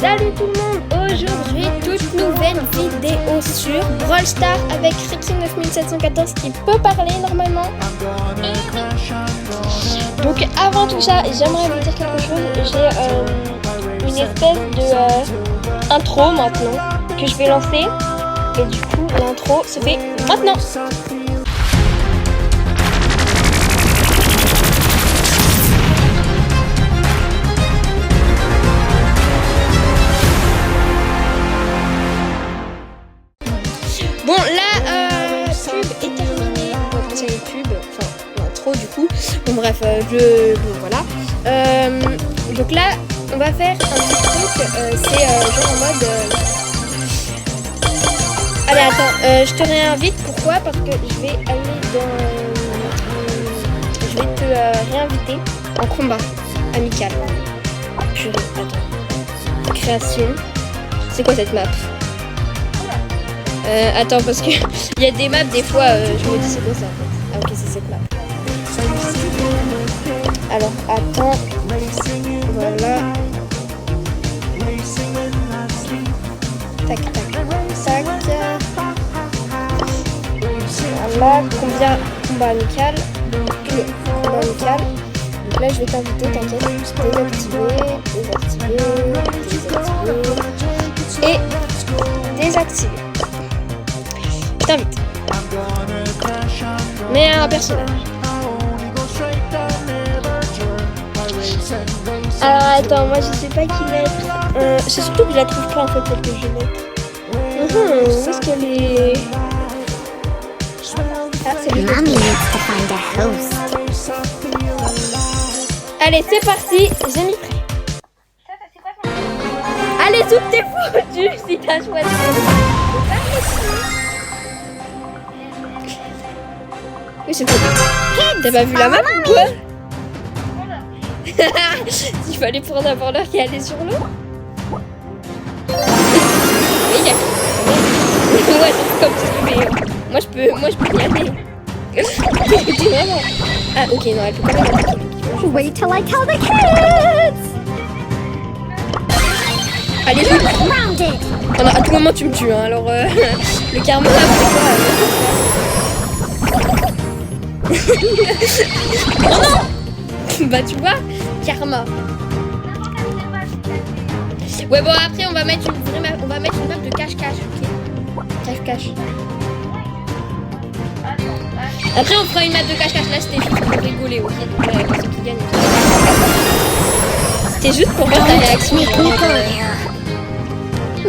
Salut tout le monde, aujourd'hui toute nouvelle vidéo sur Brawl Stars avec Ricky9714 qui peut parler normalement. Donc avant tout ça, j'aimerais vous dire quelque chose. J'ai une espèce de intro maintenant que je vais lancer. Et du coup l'intro se fait maintenant. Bon, la pub est terminée. On va passer à une pub, enfin l'intro du coup. Bon bref, bon, voilà. Donc là, on va faire un petit truc. C'est genre en mode. Allez, attends, je te réinvite. Pourquoi? Parce que je vais aller je vais te réinviter en combat amical. Purée, attends. Création. C'est quoi cette map? Attends, parce que il y a des maps, des fois, je me dis c'est quoi ça en fait. Ah ok, c'est cette map. Alors, attends. Voilà. Tac, tac, tac. Voilà, combat amical. Combat amical. Donc là, je vais t'inviter, t'inquiète. Désactiver. Et désactiver. T'invite. Mais un personnage. Alors attends, moi je sais pas qui mettre. C'est surtout que je la trouve pas en fait celle que je vais mettre. Où est-ce qu'elle est? Ah, c'est le Mommy needs to find a host. Allez, c'est parti, j'ai mis prêt. Allez, tout t'es foutu si t'as choisi. Oui, c'est cool. T'as pas vu la map ou quoi? Il fallait prendre un border qui allait sur l'eau. Ouais, c'est comme ça, mais moi je peux y aller. Vraiment. Ah ok, non, elle peut pas m'attaquer. Wait till I tell the kids. Allez, oh non, à tout moment tu me tues, hein. Alors le karma, c'est quoi? Oh non. Bah tu vois, karma. Ouais, bon après on va mettre une map de cache-cache, ok? Cache-cache. Après on fera une map de cache-cache, là c'était juste pour rigoler, ok? Donc là, personne qui gagne. C'était juste pour voir ta réaction.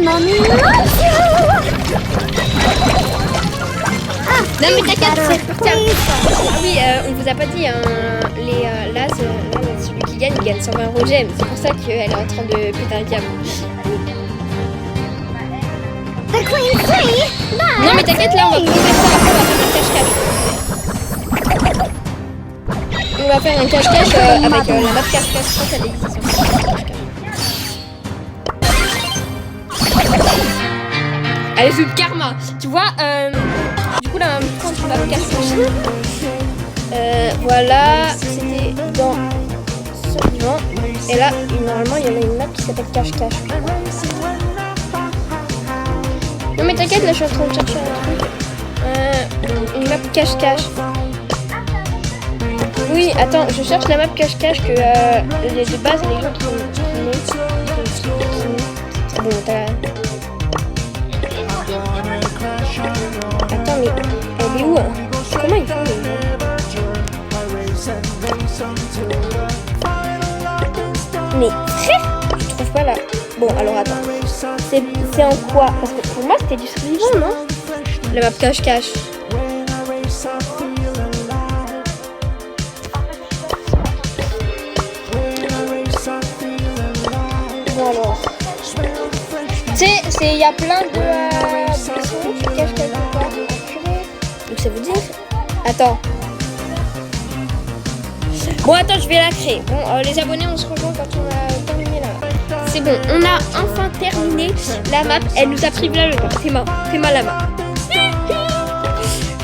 Mommy loves you. Non mais t'inquiète, c'est parti. Oui, on vous a pas dit, hein, là, celui qui gagne, il gagne 120 euros gemmes. C'est pour ça qu'elle est en train de péter un câble. The Queen's free. Non mais t'inquiète, là on va faire ça, après on va faire un cache-cache. On va faire un cache-cache avec la map cache-cache, je crois qu'elle existe. Allez, c'est karma. Tu vois, du coup là, on prend la cache-cache. Voilà, c'était dans ce vivant. Et là, normalement, il y en a une map qui s'appelle cache-cache. Non mais t'inquiète, là je suis en train de chercher un truc. Une map cache-cache. Oui, attends, je cherche la map cache-cache que de base les gens qui bon, t'as... Attends, mais elle est où hein? Comment ils font mais frère, je trouve pas là. Bon, alors attends. C'est en quoi? Parce que pour moi c'était du survivant, non? La map cache-cache. Bon alors. Tu sais, il y a plein de buissons qui cachent quelque part. Donc ça veut dire... Attends. Bon attends, je vais la créer. Bon, les abonnés, on se rejoint quand on a terminé là. C'est bon, on a enfin terminé la map. Elle nous a privé le temps. Fais-moi la map.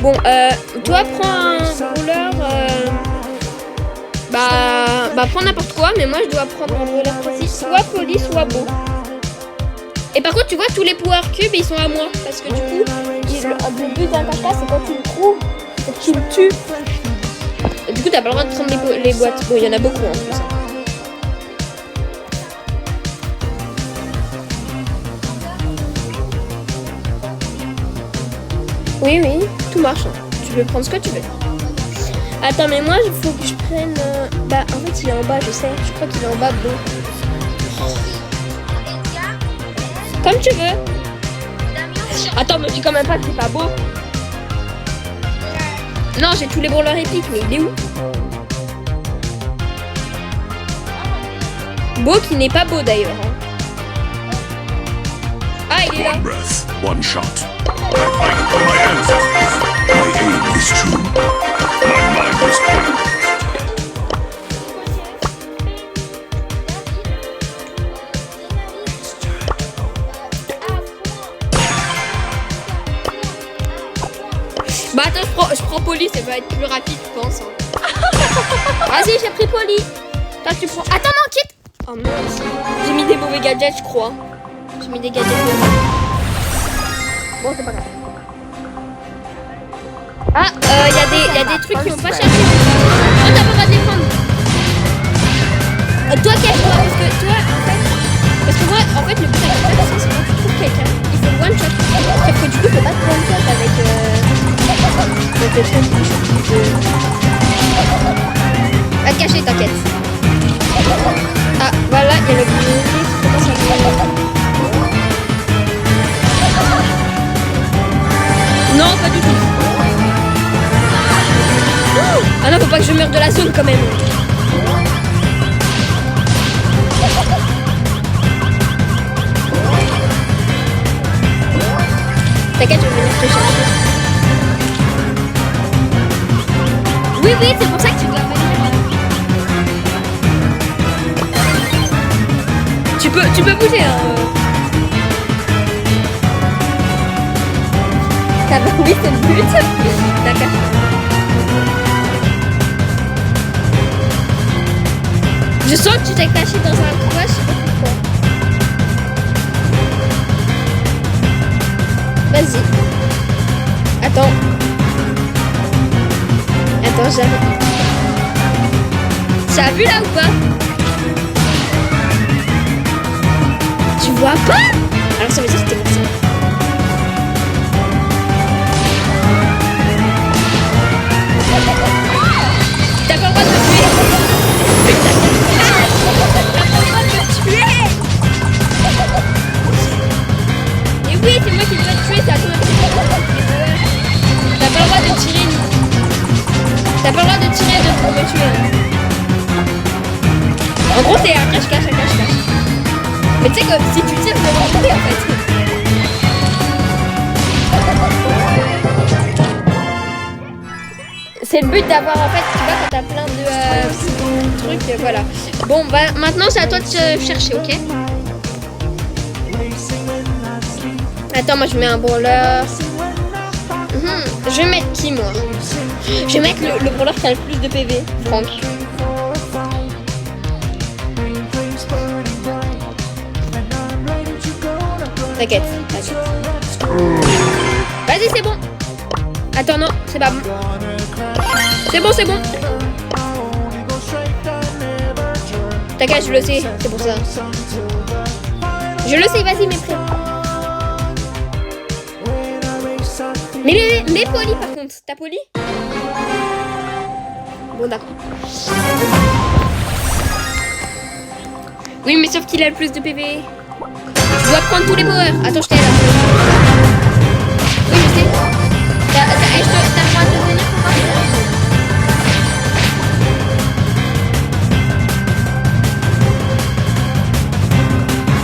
Bon, toi prends un rouleur. Bah prends n'importe quoi, mais moi je dois prendre un rouleur précis. Soit poli, soit beau. Et par contre, tu vois, tous les power cubes, ils sont à moi. Parce que du coup, le but d'un cache-cache, c'est quand tu le trouves, faut que tu le tues. Et du coup, t'as pas le droit de prendre les boîtes. Bon, il y en a beaucoup en plus. Oui, oui, tout marche. Tu peux prendre ce que tu veux. Attends, mais moi, il faut que je prenne... Bah, en fait, il est en bas, je sais. Je crois qu'il est en bas, bon. Comme tu veux. Attends, me dis quand même pas que c'est pas beau. Non, j'ai tous les brawlers épiques, mais il est où? Beau qui n'est pas beau d'ailleurs. Ah, il est là. One breath, one shot. I fight for my ancestors. My aim is true. My mind is clear. Bah attends, je prends Polly, ça va être plus rapide, je pense. Vas-y, j'ai pris Polly. Toi, tu prends... Attends, non, quitte. Oh mince. J'ai mis des mauvais gadgets, je crois. J'ai mis des gadgets mauvais. Bon, c'est pas grave. Ah, y a des trucs qui m'ont pas cherché. Oh, t'as pas le droit de les prendre. Toi, cache-toi, parce que toi, en fait... Parce que moi, en fait, le but avec ça, c'est quand tu trouves quelqu'un, il faut one shot. Sauf que du coup, il faut pas te one shot avec le truc. Va te cacher, t'inquiète. Ah, voilà, il y a le boulet qui commence à me... Non, pas du tout. Ah non, faut pas que je meure de la zone quand même. T'inquiète, je vais venir te chercher. Oui, oui, c'est pour ça que tu dois venir. Tu peux bouger, hein. Ça va, oui, c'est le but. D'accord. Je sens que tu t'es caché dans un coin, je sais pas pourquoi. Vas-y. Attends. Attends, j'arrive. Ça a vu là ou pas? Tu vois pas? Alors ça veut dire que t'es comme ça. T'as pas le droit de me tuer. T'as pas le droit de me tuer. Et oui, c'est moi qui dois te tuer, c'est à toi. T'as pas le droit de tirer. T'as pas le droit de tirer pour me tuer. En gros, c'est un cache-cache, un cache-cache. Mais tu sais que si tu tires, je vais m'en en fait. C'est le but d'avoir, en fait, tu vois, quand t'as plein de trucs, voilà. Bon, bah, maintenant, c'est à toi de te chercher, ok? Attends, moi, je mets un brawler. Je vais mettre qui, moi? Je vais mettre le brawler qui a le plus de PV, Franck. T'inquiète, t'inquiète. Vas-y, c'est bon. Attends, non, c'est pas bon. C'est bon, c'est bon. T'inquiète, je le sais, c'est pour ça. Je le sais, vas-y, mes frères. Mais Polly, par contre, t'as Polly? Bon, d'accord. Oui, mais sauf qu'il a le plus de PV. Je dois prendre tous les powers. Attends, je t'aide. Oui, je sais. T'as le droit de venir pour moi?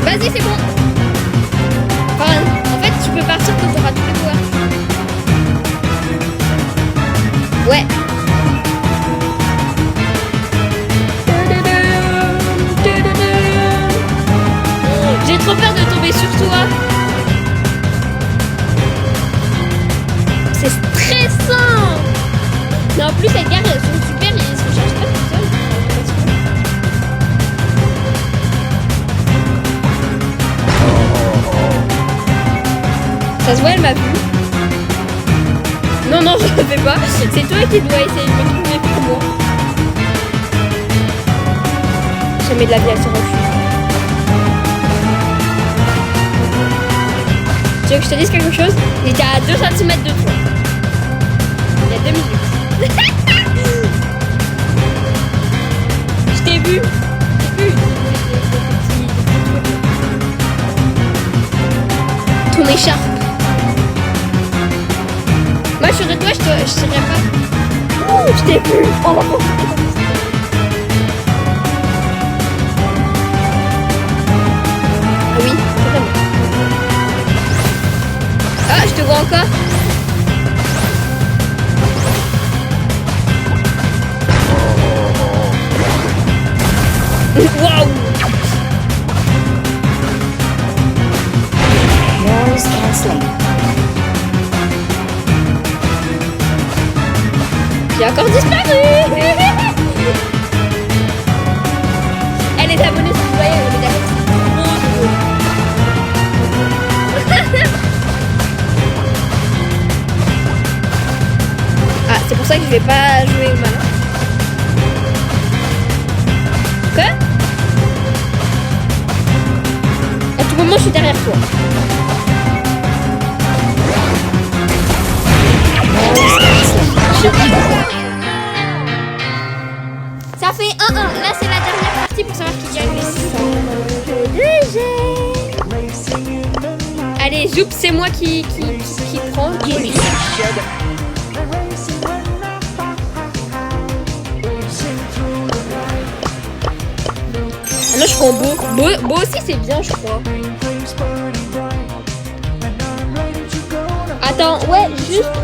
Vas-y, c'est bon. Enfin, en fait, tu peux partir quand tu auras tous les powers. Ouais. J'ai trop peur de tomber sur toi. C'est stressant. Mais en plus, les gars, elles sont super, ils se chargent pas tout seuls. Ça se voit, elle m'a vu. Non, non, je le fais pas. C'est toi qui dois essayer de me trouver pour moi. Je mets de la vie, elle se refuse. Tu veux que je te dise quelque chose? J'étais à 2 cm de toi. Il y a 2 minutes. Je t'ai vu. Ton écharpe. Moi je serais toi, je tirerais pas. Oh, je t'ai vu. Oh. Ah oui, totalement. Ah, je te vois encore. Waouh. Noise cancelling. J'ai encore disparu. Elle est abonnée, si vous voyez, elle est d'accord. Ah, c'est pour ça que je vais pas jouer au malin. Quoi? À tout moment, je suis derrière toi. Ça fait 1-1. Là, c'est la dernière partie pour savoir qui gagne. Allez, Zoup, c'est moi qui prend. Ah non, je prends Beau. Beau aussi, c'est bien, je crois. Attends, ouais, juste...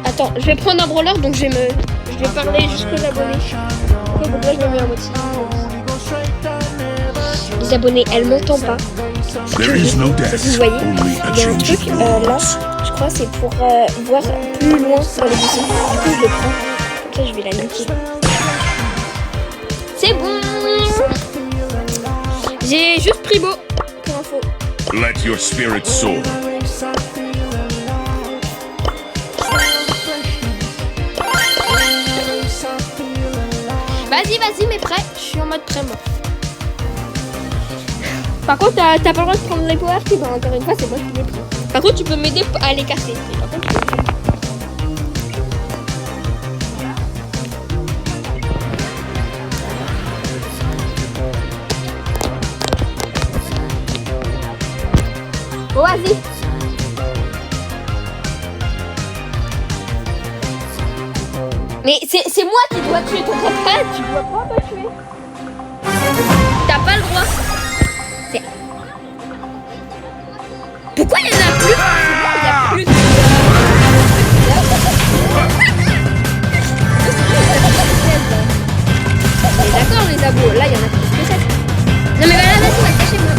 Attends, je vais prendre un brawler, donc je vais parler jusqu'aux abonnés. Ok, donc là, je me mets en mode les abonnés, elles m'entendent pas. There is no death, Vous voyez, only a il y a un change truc, of là, worlds. je crois c'est pour voir plus loin dans les boutons. Du coup, je le prends. Comme ça, je vais la niquer. C'est bon. J'ai juste pris Beau, pour info. Let your spirit soar. Vas-y, mais prêt. Je suis en mode prêt, moi. Par contre, t'as pas le droit de prendre les power cubes. Encore une fois, c'est moi qui les pris. Par contre, tu peux m'aider à les casser. Par contre, bon, vas-y. Mais c'est moi qui dois tuer ton papa, tu dois pas me tuer. T'as pas le droit. Pourquoi il y en a plus? Il y a plus de... Mais d'accord les abos, là il y en a plus que ça. Non mais voilà, vas-y, va cacher moi.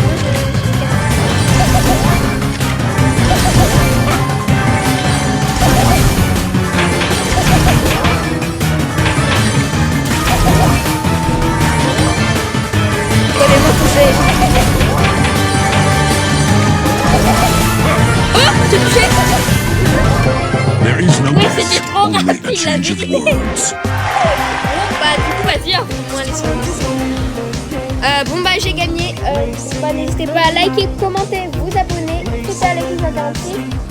There is no Oui, death, c'était trop only a rapide la change of vidéo. worlds. Bon bah du coup vas-y, moi les services. Bon bah j'ai gagné. N'hésitez pas à liker, commenter, vous abonner. Tout ça à l'église 46.